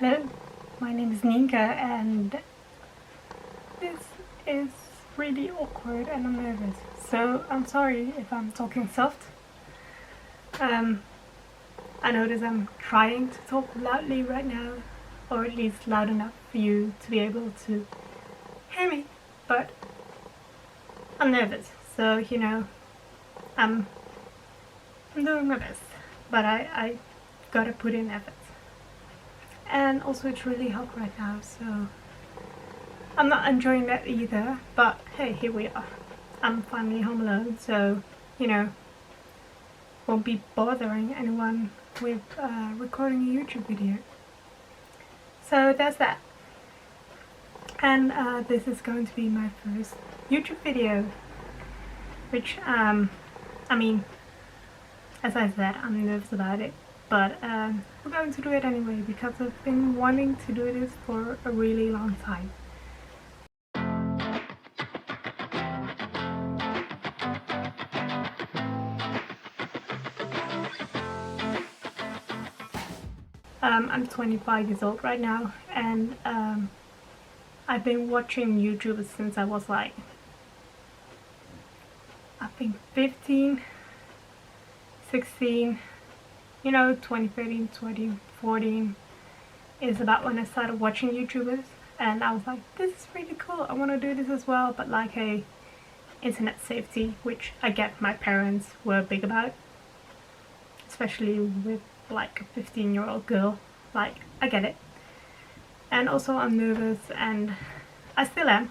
Hello, my name is Ninka and this is really awkward and I'm nervous, so I'm sorry if I'm talking soft. I notice I'm trying to talk loudly right now, or at least loud enough for you to be able to hear me, but I'm nervous, so I'm doing my best, but I gotta put in effort. And also it's really hot right now, so I'm not enjoying that either, but hey, here we are. I'm finally home alone, so won't be bothering anyone with recording a YouTube video. So that's that. And this is going to be my first YouTube video, which I mean, as I said, I'm nervous about it, but we're going to do it anyway because I've been wanting to do this for a really long time. I'm 25 years old right now, and I've been watching YouTube since I was like, I think 15, 16, 2013, 2014 is about when I started watching YouTubers, and I was like, this is really cool, I want to do this as well, but like internet safety, which I get my parents were big about, especially with like a 15-year-old girl, like I get it. And also I'm nervous, and I still am,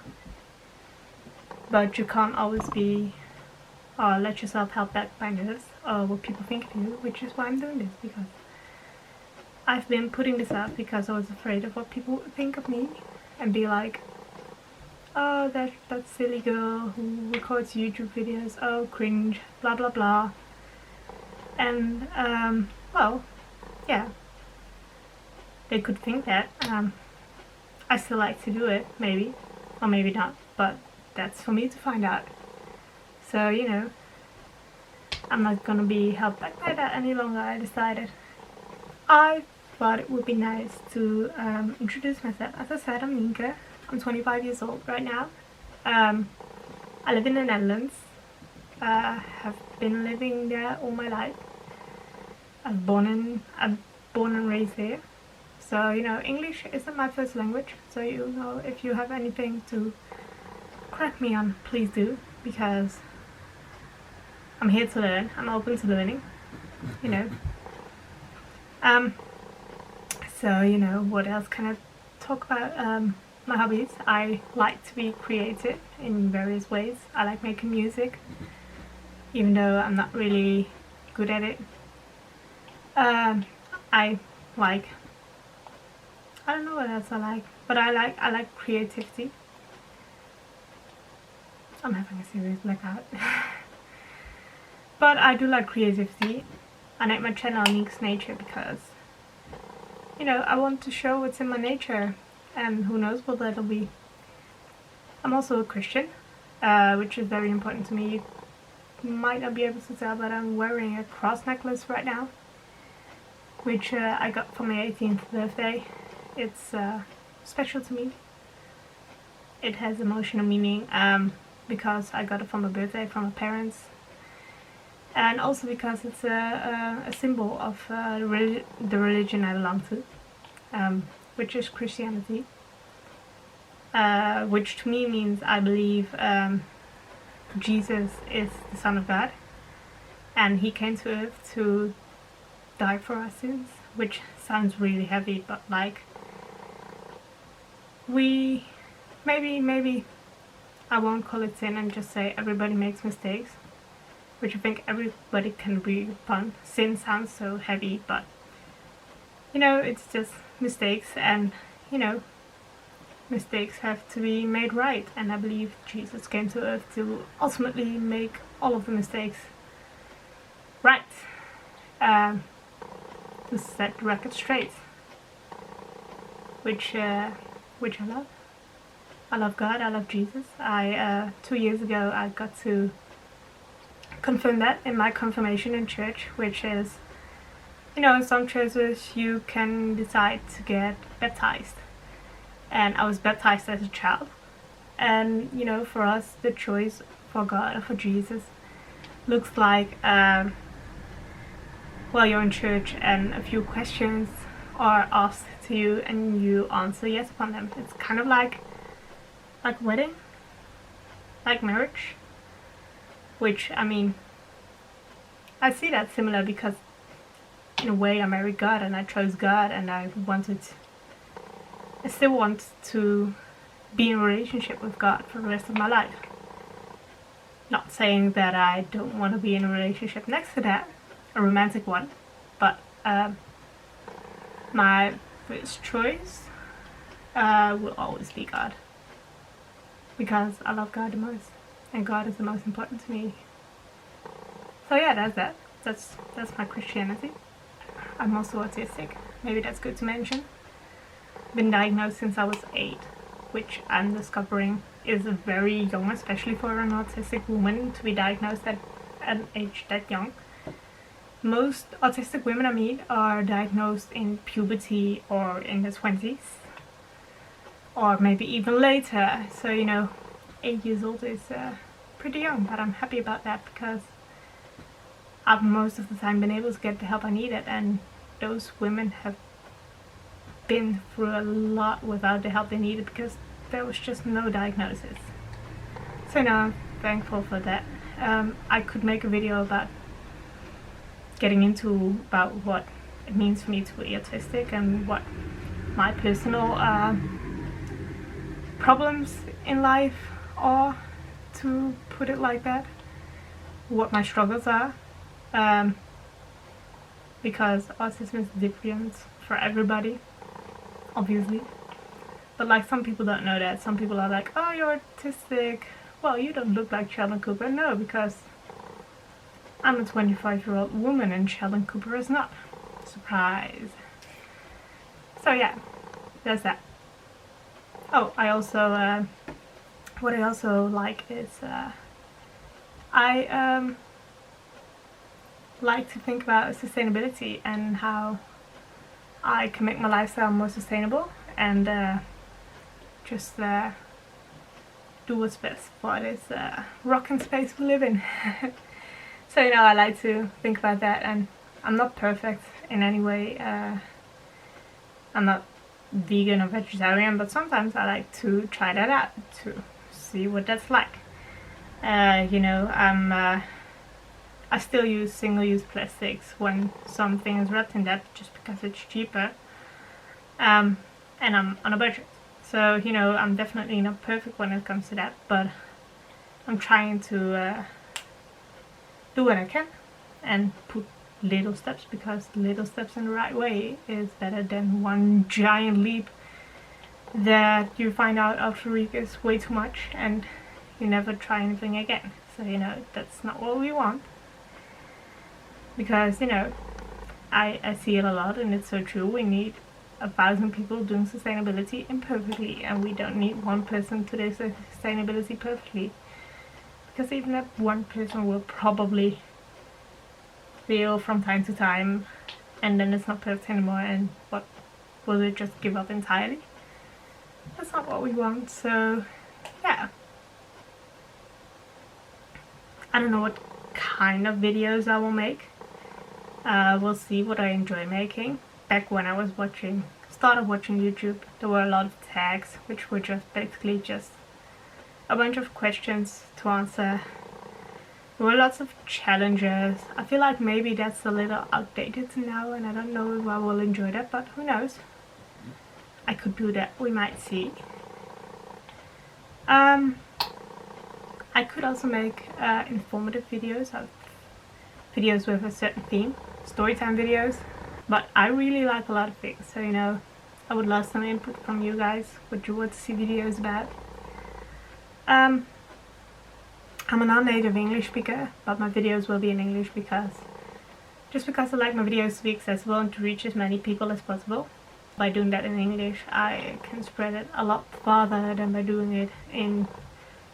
but you can't always be or let yourself held back by nerves or what people think of you, which is why I'm doing this, because I've been putting this up because I was afraid of what people would think of me and be like, oh, that silly girl who records YouTube videos, oh cringe, blah blah blah. And well, yeah, they could think that. I still like to do it, maybe, or maybe not, but that's for me to find out. So, I'm not gonna be held back by that any longer. I decided. I thought it would be nice to introduce myself. As I said, I'm Ninka. I'm 25 years old right now. I live in the Netherlands. Have been living there all my life. I'm born and raised here. So, English isn't my first language. So, if you have anything to correct me on, please do, because I'm here to learn. I'm open to learning, So, what else can I talk about? My hobbies. I like to be creative in various ways. I like making music, even though I'm not really good at it. I don't know what else I like, but I like creativity. I'm having a serious blackout. But I do like creativity. I named my channel Nink's Nature because, I want to show what's in my nature, and who knows what that'll be. I'm also a Christian, which is very important to me. You might not be able to tell, but I'm wearing a cross necklace right now, which I got for my 18th birthday. It's special to me. It has emotional meaning because I got it for my birthday from my parents, and also because it's a symbol of the religion I belong to, which is Christianity, which to me means I believe Jesus is the Son of God, and he came to earth to die for our sins, which sounds really heavy, but like, maybe I won't call it sin and just say everybody makes mistakes, which I think everybody can agree upon. Sin sounds so heavy, but it's just mistakes, and mistakes have to be made right, and I believe Jesus came to earth to ultimately make all of the mistakes right, to set the record straight, which I love. I love God, I love Jesus. 2 years ago I got to confirm that in my confirmation in church, which is, you know, in some churches you can decide to get baptized, and I was baptized as a child. And you know, for us the choice for God or for Jesus looks like well, you're in church and a few questions are asked to you and you answer yes upon them. It's kind of like wedding, like marriage, which, I mean, I see that similar because in a way I married God and I chose God, and I still want to be in a relationship with God for the rest of my life. Not saying that I don't want to be in a relationship next to that, a romantic one, but my first choice will always be God, because I love God the most and God is the most important to me. So yeah, that's my Christianity. I'm also autistic, maybe that's good to mention. Been diagnosed since I was 8, which I'm discovering is very young, especially for an autistic woman to be diagnosed at an age that young. Most autistic women I meet are diagnosed in puberty or in their 20s, or maybe even later. So, you know, 8 years old is pretty young, but I'm happy about that because I've most of the time been able to get the help I needed, and those women have been through a lot without the help they needed because there was just no diagnosis. So now I'm thankful for that. I could make a video about getting into about what it means for me to be autistic and what my personal problems in life are, to put it like that, what my struggles are, because autism is different for everybody, obviously. But like, some people don't know that. Some people are like, oh, you're autistic, well, you don't look like Sheldon Cooper. No, because I'm a 25-year-old woman and Sheldon Cooper is not. Surprise. So yeah, there's that. Oh, I also, what I also like is, I like to think about sustainability and how I can make my lifestyle more sustainable and just do what's best for this rocking space we live in. So, you know, I like to think about that, and I'm not perfect in any way. I'm not vegan or vegetarian, but sometimes I like to try that out to see what that's like. You know, I still use single-use plastics when something is wrapped in that, just because it's cheaper, and I'm on a budget. So, you know, I'm definitely not perfect when it comes to that, but I'm trying to do what I can and put little steps, because little steps in the right way is better than one giant leap that you find out after a week is way too much and you never try anything again. So, you know, that's not what we want, because, you know, I see it a lot and it's so true. We need 1,000 people doing sustainability imperfectly, and we don't need one person to do sustainability perfectly, because even that one person will probably fail from time to time, and then it's not perfect anymore, and what, will they just give up entirely? That's not what we want. So yeah, I don't know what kind of videos I will make. We'll see what I enjoy making. Back when I was started watching YouTube, there were a lot of tags which were just basically just a bunch of questions to answer. There were lots of challenges. I feel like maybe that's a little outdated now, and I don't know if I will enjoy that, but who knows. I could do that, we might see. I could also make informative videos, videos with a certain theme, storytime videos, but I really like a lot of things, so, you know, I would love some input from you guys, what you want to see videos about. I'm a non-native English speaker, but my videos will be in English because I like my videos to be accessible and to reach as many people as possible. By doing that in English, I can spread it a lot farther than by doing it in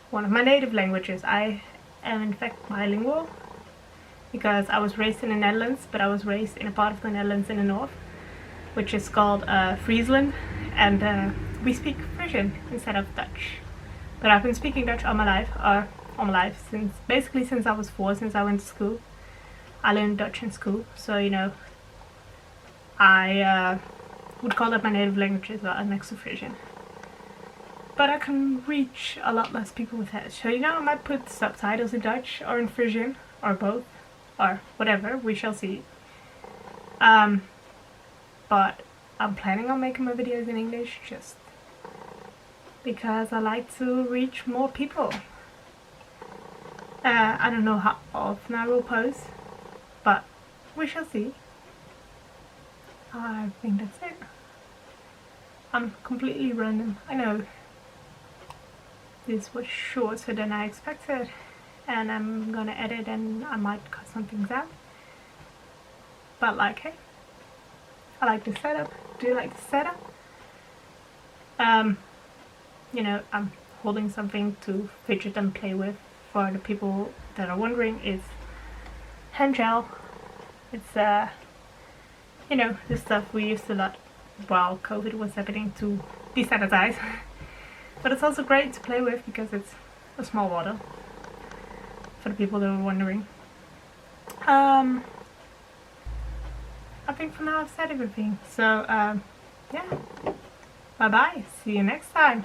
one of my native languages. I am in fact bilingual, because I was raised in the Netherlands, but I was raised in a part of the Netherlands in the north, which is called Friesland, and we speak Frisian instead of Dutch. But I've been speaking Dutch all my life, since I was 4, since I went to school. I learned Dutch in school, so you know, I would call that my native language as well, next to Frisian. But I can reach a lot less people with that, so you know, I might put subtitles in Dutch or in Frisian, or both, or whatever, we shall see. But I'm planning on making my videos in English just because I like to reach more people. I don't know how often I will post, but we shall see. I think that's it. I'm completely random. I know this was shorter than I expected, and I'm gonna edit and I might cut some things out. But like, hey, I like the setup. Do you like the setup? You know, I'm holding something to fidget and play with. For the people that are wondering, it's hand gel. It's you know, the stuff we used a lot while COVID was happening to desanitize. But it's also great to play with because it's a small bottle, for the people that were wondering. I think for now I've said everything. So yeah, bye bye, see you next time.